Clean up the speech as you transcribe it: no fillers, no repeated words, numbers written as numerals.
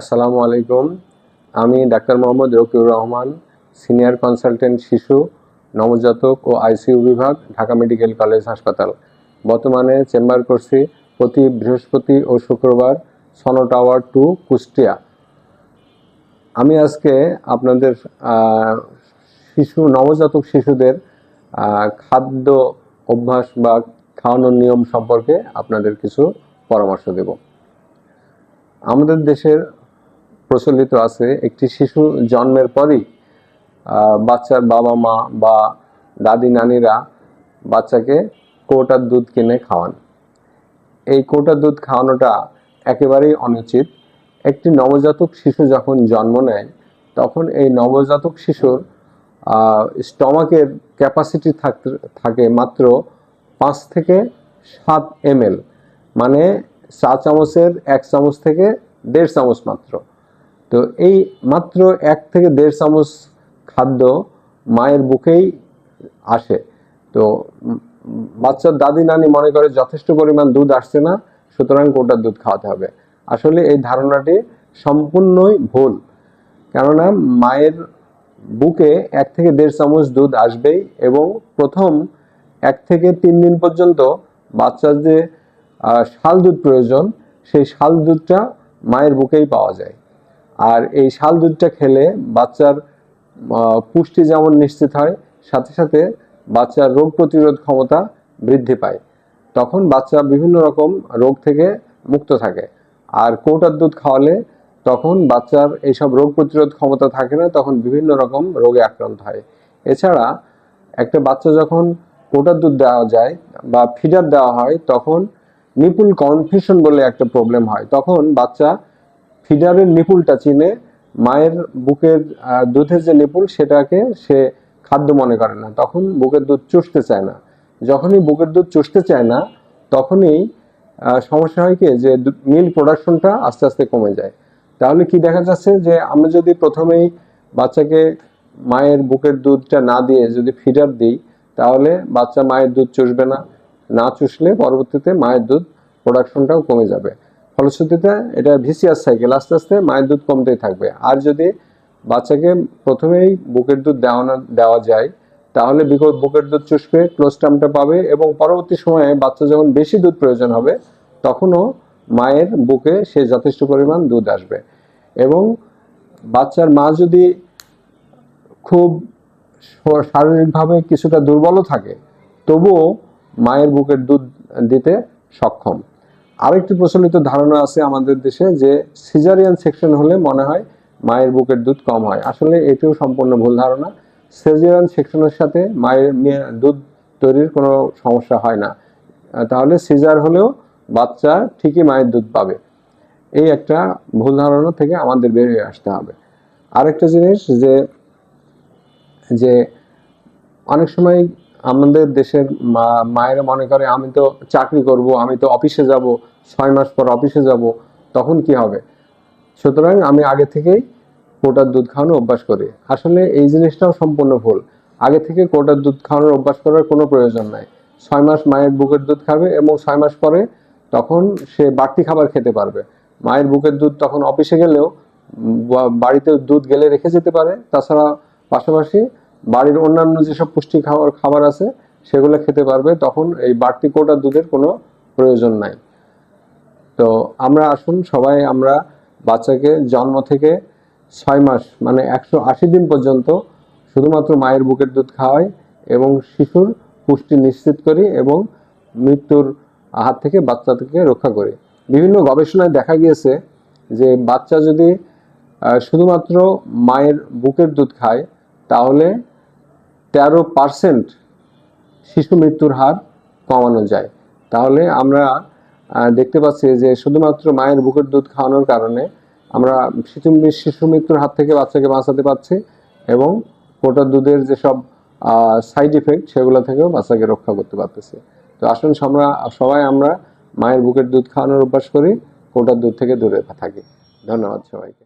আসসালামু আলাইকুম। আমি doctor Mohammad Rakiur Rahman, senior consultant শিশু, নবজাতক ও আইসিইউ বিভাগ, ঢাকা মেডিকেল কলেজ হাসপাতাল। বর্তমানে চেম্বার করছি প্রতি বৃহস্পতি ও শুক্রবার, সনো টাওয়ার 2, কুষ্টিয়া। আমি আজকে আপনাদের নবজাতক শিশুদের খাদ্য অভ্যাস বা খাওয়ানোর নিয়ম সম্পর্কে আপনাদের কিছু পরামর্শ দেব। আমাদের দেশের প্রচলিত আছে একটি শিশু জন্মের পরই বাচ্চার বাবা মা বা দাদি নানিরা বাচ্চাকে কৌটার দুধ কিনে খাওয়ান। এই কৌটার দুধ খাওয়ানোটা একেবারেই অনুচিত। একটি নবজাতক শিশু যখন জন্ম নেয় তখন এই নবজাতক শিশুর স্টমাকের ক্যাপাসিটি থাকে মাত্র 5 থেকে 7 ml, মানে চা চামচের 1 চামচ থেকে 1.5 চামচ মাত্র। তো এই মাত্র 1 থেকে 1.5 চামচ খাদ্য মায়ের বুকেই আসে। তো বাচ্চার দাদি নানি মনে করে যথেষ্ট পরিমাণ দুধ আসছে না, সুতরাং কৌটার দুধ খাওয়াতে হবে। আসলে এই ধারণাটি সম্পূর্ণই ভুল। কেননা মায়ের বুকে 1 থেকে 1.5 চামচ দুধ আসবেই এবং প্রথম 1 থেকে 3 দিন পর্যন্ত বাচ্চার যে শাল দুধ প্রয়োজন, সেই শাল দুধটা মায়ের বুকেই পাওয়া যায়। আর এই শাল দুধটা খেলে বাচ্চার পুষ্টি যেমন নিশ্চিত হয়, সাথে সাথে বাচ্চার রোগ প্রতিরোধ ক্ষমতা বৃদ্ধি পায়। তখন বাচ্চা বিভিন্ন রকম রোগ থেকে মুক্ত থাকে। আর কৌটার দুধ খাওয়ালে তখন বাচ্চার এইসব রোগ প্রতিরোধ ক্ষমতা থাকে না, তখন বিভিন্ন রকম রোগে আক্রান্ত হয়। এছাড়া একটা বাচ্চা যখন কৌটার দুধ দেওয়া যায় বা ফিডার দেওয়া হয়, তখন নিপুল কনফিউশন বলে একটা প্রবলেম হয়। তখন বাচ্চা ফিডারের নিপুলটা চিনে মায়ের বুকের দুধের যে নিপুল সেটাকে সে খাদ্য মনে করে না, তখন বুকের দুধ চুষতে চায় না। যখনই বুকের দুধ চুষতে চায় না তখনই সমস্যা হয় কি, যে মিল্ক প্রোডাকশনটা আস্তে আস্তে কমে যায়। তাহলে কি দেখা যাচ্ছে, যে আমরা যদি প্রথমেই বাচ্চাকে মায়ের বুকের দুধটা না দিয়ে যদি ফিডার দিই, তাহলে বাচ্চা মায়ের দুধ চুষবে না, না চুষলে পরবর্তীতে মায়ের দুধ প্রোডাকশনটাও কমে যাবে। ফলশ্রুতিতে এটা ভিসিয়াস সাইকেল, আস্তে আস্তে মায়ের দুধ কমতেই থাকবে। আর যদি বাচ্চাকে প্রথমেই বুকের দুধ দেওয়া যায়, তাহলে বুকের দুধ চুষবে, ক্লোস্টামটা পাবে এবং পরবর্তী সময়ে বাচ্চা যখন বেশি দুধ প্রয়োজন হবে তখনও মায়ের বুকে সে যথেষ্ট পরিমাণ দুধ আসবে। এবং বাচ্চার মা যদি খুব শারীরিকভাবে কিছুটা দুর্বলও থাকে, তবুও মায়ের বুকের দুধ দিতে সক্ষম। আরেকটি প্রচলিত ধারণা আছে আমাদের দেশে, যে সিজারিয়ান সেকশন হলে মনে হয় মায়ের বুকের দুধ কম হয়। আসলে এটিও সম্পূর্ণ ভুল ধারণা। সিজারিয়ান সেকশনের সাথে মায়ের দুধ তৈরির কোনো সমস্যা হয় না। তাহলে সিজার হলেও বাচ্চা ঠিকই মায়ের দুধ পাবে। এই একটা ভুল ধারণা থেকে আমাদের বের হয়ে আসতে হবে। আরেকটা জিনিস, যে অনেক সময় আমাদের দেশের মায়েরা মনে করে আমি তো চাকরি করব, আমি তো অফিসে যাব, 6 মাস পর অফিসে যাব, তখন কি হবে। সুতরাং আমি আগে থেকেই কৌটার দুধ খাওয়ানোর অভ্যাস করি। আসলে এই জিনিসটাও সম্পূর্ণ ভুল। আগে থেকে কৌটার দুধ খাওয়ানোর অভ্যাস করার কোনো প্রয়োজন নাই। 6 মাস মায়ের বুকের দুধ খাবে এবং 6 মাস পরে তখন সে বাড়তি খাবার খেতে পারবে। মায়ের বুকের দুধ তখন অফিসে গেলেও বাড়িতে দুধ গেলে রেখে যেতে পারে। তাছাড়া পাশাপাশি বাড়ির অন্যান্য যেসব পুষ্টি খাবার আছে সেগুলো খেতে পারবে। তখন এই বাড়তি কৌটার দুধের কোনো প্রয়োজন নাই। তো আমরা আসুন সবাই আমরা বাচ্চাকে জন্ম থেকে 6 মাস মানে 180 দিন পর্যন্ত শুধুমাত্র মায়ের বুকের দুধ খাওয়াই এবং শিশুর পুষ্টি নিশ্চিত করি এবং মৃত্যুর হাত থেকে বাচ্চাকে রক্ষা করি। বিভিন্ন গবেষণায় দেখা গিয়েছে যে বাচ্চা যদি শুধুমাত্র মায়ের বুকের দুধ খায়, তাহলে 13% শিশু মৃত্যুর হার কমানো যায়। তাহলে আমরা দেখতে পাচ্ছি যে শুধুমাত্র মায়ের বুকের দুধ খাওয়ানোর কারণে আমরা শিশু মৃত্যুর হাত থেকে বাচ্চাকে বাঁচাতে পারছি এবং কৌটার দুধের যেসব সাইড ইফেক্ট সেগুলো থেকেও বাচ্চাকে রক্ষা করতে পারতেছি। তো আসুন সবাই আমরা মায়ের বুকের দুধ খাওয়ানোর অভ্যাস করি, কৌটার দুধ থেকে দূরে থাকি। ধন্যবাদ সবাইকে।